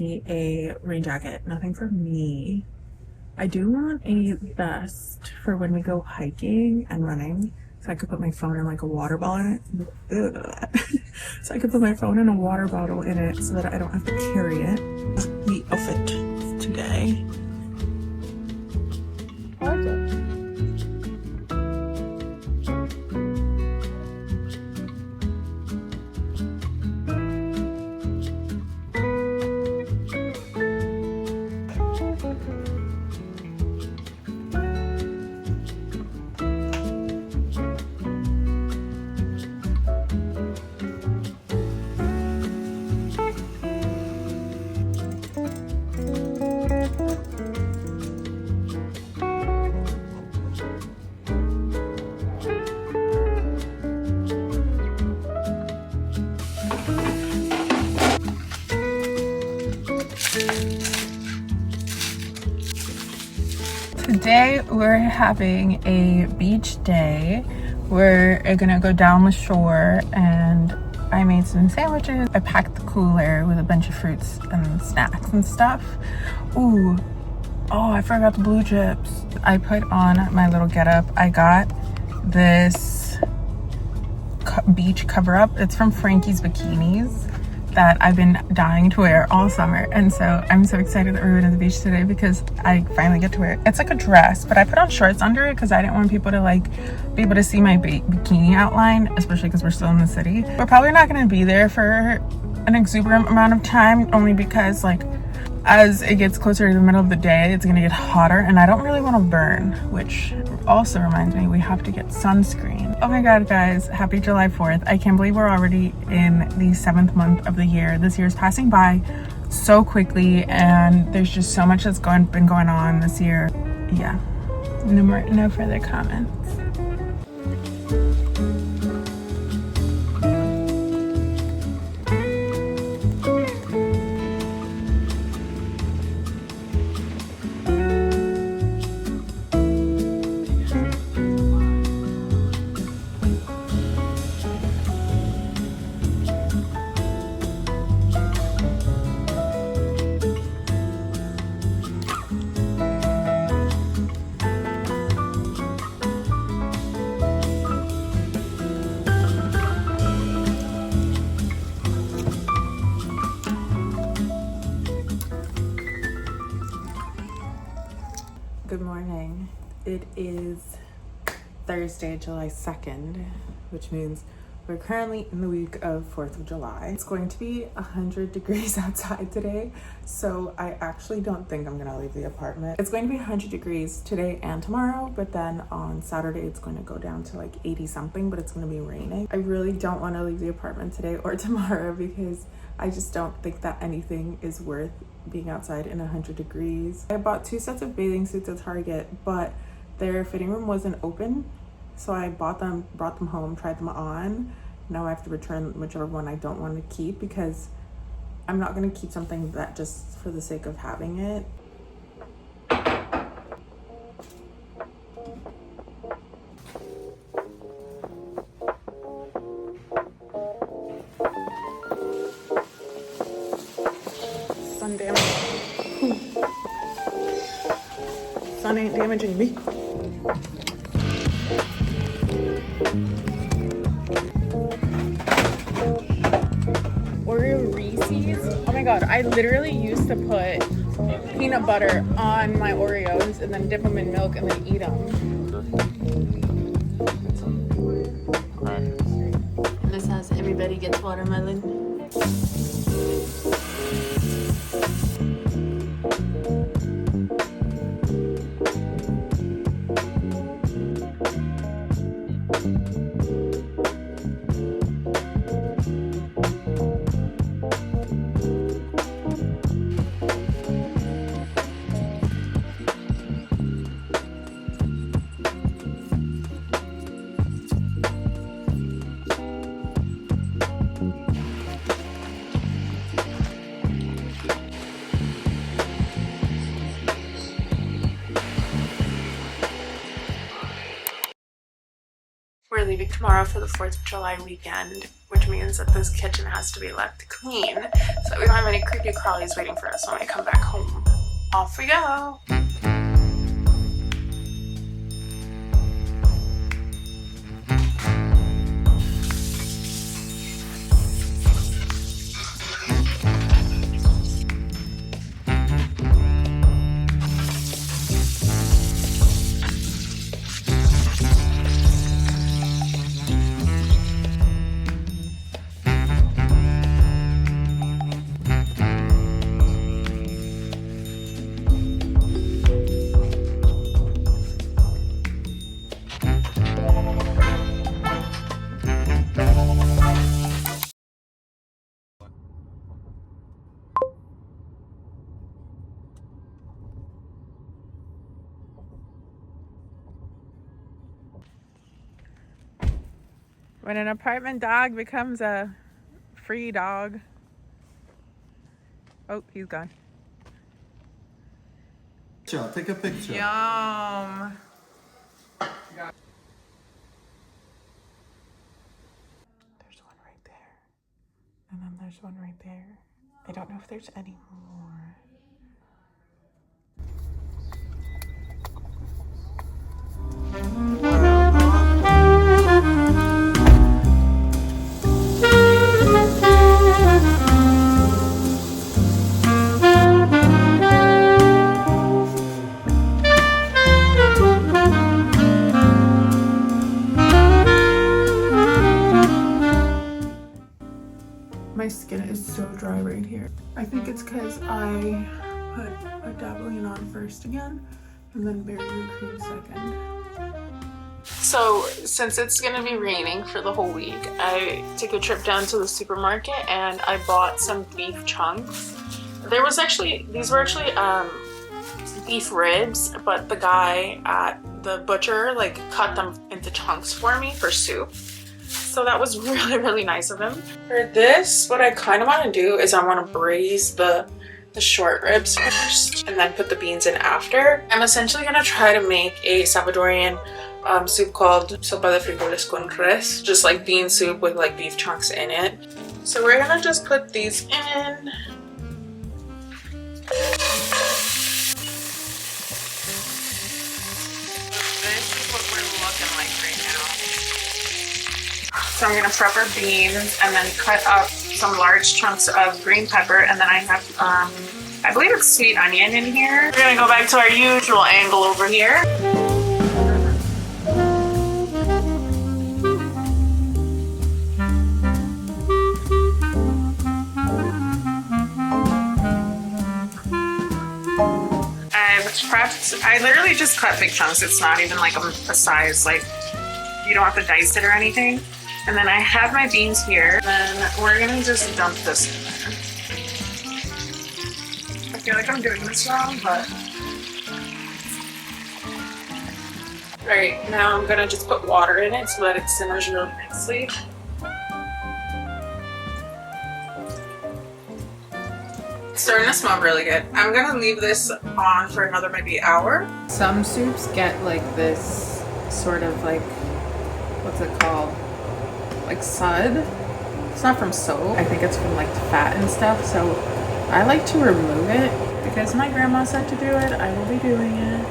Nikki a rain jacket. Nothing for me. I do want a vest for when we go hiking and running, so I could put my phone in like a water bottle in it. Ugh. So I could put my phone in a water bottle in it so that I don't have to carry it. The outfit today. I like it. Today we're having a beach day. We're gonna go down the shore and I made some sandwiches. I packed the cooler with a bunch of fruits and snacks and stuff. Ooh, oh, I forgot the blue chips. I put on my little getup. I got this beach cover up. It's from Frankie's Bikinis that I've been dying to wear all summer, and so I'm so excited that we're going to the beach today because I finally get to wear it. It's like a dress, but I put on shorts under it because I didn't want people to like be able to see my bikini outline, especially because we're still in the city. We're probably not going to be there for an exuberant amount of time, only because like as it gets closer to the middle of the day, it's gonna get hotter and I don't really want to burn, which also reminds me we have to get sunscreen. Oh my god, guys, happy July 4th. I can't believe we're already in the 7th month of the year. This year is passing by so quickly and there's just so much that's been going on this year. Yeah, no further comments. Good morning. It is Thursday, July 2nd, which means we're currently in the week of 4th of July. It's going to be 100 degrees outside today, so I actually don't think I'm gonna leave the apartment. It's going to be 100 degrees today and tomorrow, but then on Saturday it's going to go down to like 80 something, but it's going to be raining. I really don't want to leave the apartment today or tomorrow because I just don't think that anything is worth being outside in 100 degrees. I bought 2 sets of bathing suits at Target, but their fitting room wasn't open, so I brought them home, tried them on. Now I have to return whichever one I don't want to keep because I'm not going to keep something that just for the sake of having it. Sun damage. Sun ain't damaging me. Oreo Reese's. Oh my god, I literally used to put peanut butter on my Oreos and then dip them in milk and then eat them. This has everybody gets watermelon. leaving tomorrow for the 4th of July weekend, which means that this kitchen has to be left clean so that we don't have any creepy crawlies waiting for us when we come back home. Off we go! When an apartment dog becomes a free dog. Oh, he's gone. Take a picture. Yum. There's one right there. And then there's one right there. I don't know if there's any more. My skin is so dry right here. I think it's because I put a dabbling on first again and then barrier cream second. So since it's gonna be raining for the whole week, I took a trip down to the supermarket and I bought some beef chunks. These were actually beef ribs, but the guy at the butcher like cut them into chunks for me for soup. So that was really, really nice of him. For this, what I kind of want to do is I want to braise the short ribs first and then put the beans in after. I'm essentially going to try to make a Salvadorian soup called sopa de frijoles con res, just like bean soup with like beef chunks in it. So we're going to just put these in. This is what we're looking like right now. So I'm gonna prep our beans and then cut up some large chunks of green pepper, and then I have, I believe it's sweet onion in here. We're gonna go back to our usual angle over here. I literally just cut big chunks. It's not even like a size, like you don't have to dice it or anything. And then I have my beans here. Then we're gonna just dump this in there. I feel like I'm doing this wrong, but. Alright, now I'm gonna just put water in it so that it simmers real nicely. It's starting to smell really good. I'm gonna leave this on for another maybe hour. Some soups get like this sort of like, what's it called? Like sud. It's not from soap. I think it's from like fat and stuff. So I like to remove it because my grandma said to do it. I will be doing it.